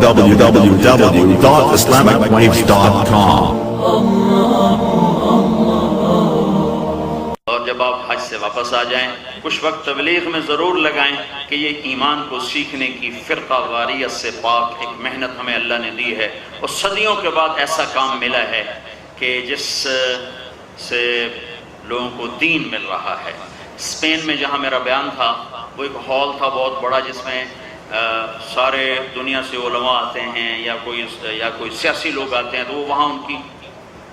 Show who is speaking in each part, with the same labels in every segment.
Speaker 1: www.islamicwaves.com.
Speaker 2: اور جب آپ حج سے واپس آ جائیں کچھ وقت تبلیغ میں ضرور لگائیں کہ یہ ایمان کو سیکھنے کی فرقہ واریت سے پاک ایک محنت ہمیں اللہ نے دی ہے، اور صدیوں کے بعد ایسا کام ملا ہے کہ جس سے لوگوں کو دین مل رہا ہے۔ اسپین میں جہاں میرا بیان تھا وہ ایک ہال تھا بہت بڑا، جس میں سارے دنیا سے علماء آتے ہیں یا کوئی سیاسی لوگ آتے ہیں، تو وہ وہاں ان کی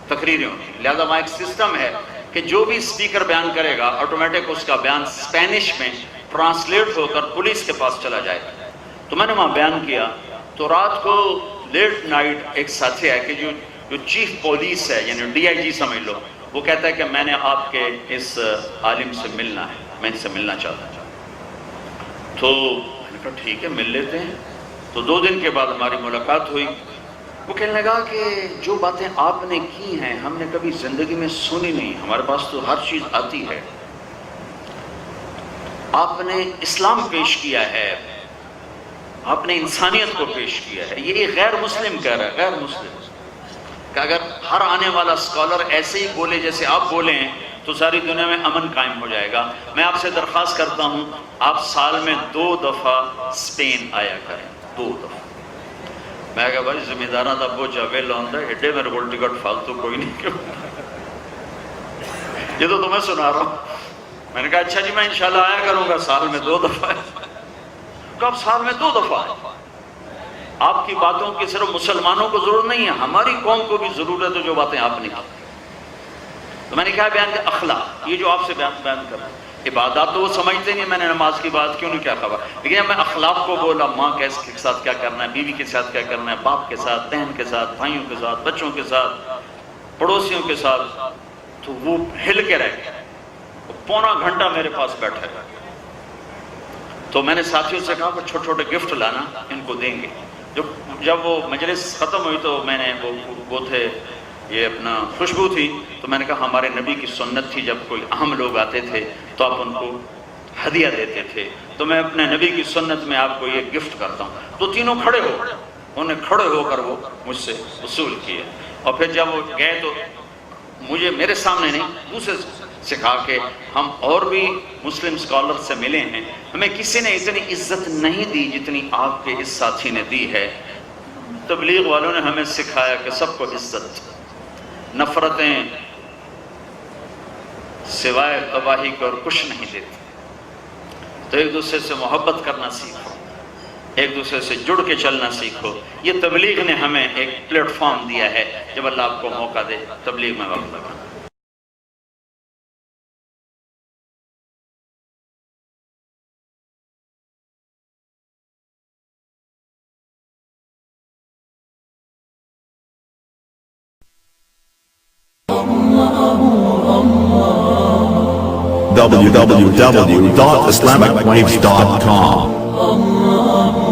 Speaker 2: تقریریں ہوتی ہیں۔ لہذا وہاں ایک سسٹم ہے کہ جو بھی اسپیکر بیان کرے گا آٹومیٹک اس کا بیان اسپینش میں ٹرانسلیٹ ہو کر پولیس کے پاس چلا جائے گا۔ تو میں نے وہاں بیان کیا، تو رات کو لیٹ نائٹ ایک ساتھی ہے کہ جو چیف پولیس ہے، یعنی DIG سمجھ لو، وہ کہتا ہے کہ میں نے آپ کے اس عالم سے ملنا ہے، میں ان سے ملنا چاہتا ہوں۔ تو میں نے کہا ٹھیک ہے مل لیتے ہیں۔ تو 2 دن کے بعد ہماری ملاقات ہوئی۔ وہ کہنے لگا کہ جو باتیں آپ نے کی ہیں ہم نے کبھی زندگی میں سنی نہیں، ہمارے پاس تو ہر چیز آتی ہے۔ آپ نے اسلام پیش کیا ہے، آپ نے انسانیت کو پیش کیا ہے۔ یہ غیر مسلم کہہ رہا ہے، غیر مسلم، کہ اگر ہر آنے والا اسکالر ایسے ہی بولے جیسے آپ بولے ہیں تو ساری دنیا میں امن قائم ہو جائے گا۔ میں آپ سے درخواست کرتا ہوں آپ سال میں 2 دفعہ اسپین آیا کریں، 2 دفعہ۔ میں کہا بھائی ذمہ داراں دا بوجھ ویل آندا ہے، ایڈے میرے کول ٹکٹ فالتو کوئی نہیں کیوں، یہ تو تمہیں سنا رہا ہوں۔ میں نے کہا اچھا جی میں انشاءاللہ آیا کروں گا سال میں 2 دفعہ۔ کب سال میں 2 دفعہ؟ آپ کی باتوں کی صرف مسلمانوں کو ضرورت نہیں ہے، ہماری قوم کو بھی ضرورت ہے جو باتیں آپ نے کی۔ تو میں نے کہا بیان کہ اخلاق، یہ جو آپ سے بیان کر رہا ہوں، عبادات تو وہ سمجھتے نہیں، میں نے نماز کی بات کیوں نہیں، کیا خبر، لیکن جب میں اخلاق کو بولا، ماں کے ساتھ کیا کرنا ہے، بیوی کے ساتھ کیا کرنا ہے، باپ کے ساتھ، بہن کے ساتھ، بھائیوں کے ساتھ، بچوں کے ساتھ، پڑوسیوں کے ساتھ، تو وہ ہل کے رہ گیا۔ پونا گھنٹہ میرے پاس بیٹھا ہے۔ تو میں نے ساتھیوں سے کہا کہ چھوٹے چھوٹے گفٹ لانا، ان کو دیں گے۔ جب وہ مجلس ختم ہوئی تو میں نے وہ تھے یہ اپنا خوشبو تھی، تو میں نے کہا ہمارے نبی کی سنت تھی جب کوئی اہم لوگ آتے تھے تو آپ ان کو ہدیہ دیتے تھے، تو میں اپنے نبی کی سنت میں آپ کو یہ گفٹ کرتا ہوں۔ تو تینوں کھڑے ہو، انہوں نے کھڑے ہو کر وہ مجھ سے وصول کیے، اور پھر جب وہ گئے تو مجھے میرے سامنے نہیں دوسرے سے کہا کہ ہم اور بھی مسلم اسکالر سے ملے ہیں، ہمیں کسی نے اتنی عزت نہیں دی جتنی آپ کے اس ساتھی نے دی ہے۔ تبلیغ والوں نے ہمیں سکھایا کہ سب کو عزت، نفرتیں سوائے تباہی کو اور کچھ نہیں دیتی۔ تو ایک دوسرے سے محبت کرنا سیکھو، ایک دوسرے سے جڑ کے چلنا سیکھو۔ یہ تبلیغ نے ہمیں ایک پلیٹ فارم دیا ہے، جب اللہ آپ کو موقع دے تبلیغ میں وقت لگانا۔
Speaker 1: www.islamicwaves.com.